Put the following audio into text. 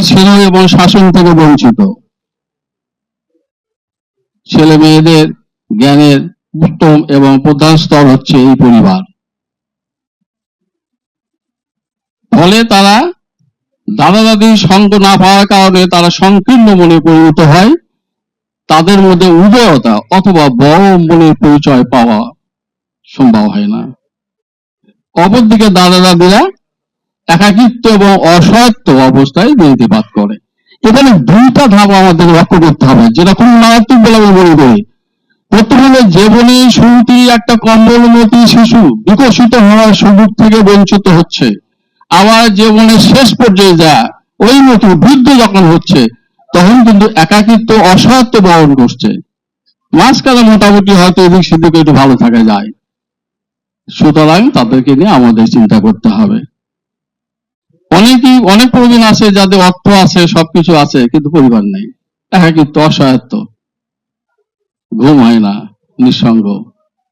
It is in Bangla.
স্নেহ এবং শাসন থেকে বঞ্চিত। ছেলে মেয়েদের জ্ঞানের উত্তম এবং প্রধান স্তর হচ্ছে এই পরিবার। ফলে তারা দাদা দাদির সঙ্গ না পাওয়ার কারণে তারা সংকীর্ণ মনে পরিণত হয়, তাদের মধ্যে উদয়তা অথবা বড় মনের পরিচয় পাওয়া সম্ভব হয় না। অপরদিকে দাদা দাদিরা একাকিত্ব এবং অসহায়ত্ব অবস্থায় বৃদ্ধিপাত করে। এখানে দুইটা ধাপ আমাদের লক্ষ্য করতে হবে, যেটা খুব মারাত্মক বলে আমি মনে করি। প্রথমে জীবনে শুরুতেই একটা কম্বলমতী শিশু বিকশিত হওয়ার সুযোগ থেকে বঞ্চিত হচ্ছে, আবার জীবনের শেষ পর্যায়ে যা ওই মতো বৃদ্ধ যখন হচ্ছে তখন কিন্তু একাকিত্ব অসহায়ত্ব বহন করছে। মাঝখানে মোটামুটি হয়তো এদিক সেদিকে একটু ভালো থাকা যায়। সুতরাং তাদেরকে নিয়ে আমাদের চিন্তা করতে হবে। অনেক প্রবীণ আছে যাদের অর্থ আছে, সবকিছু আছে, কিন্তু পরিবার নেই, একাকিত্ব অসহায়ত্ব, ঘুম হয় না, নিঃসঙ্গ।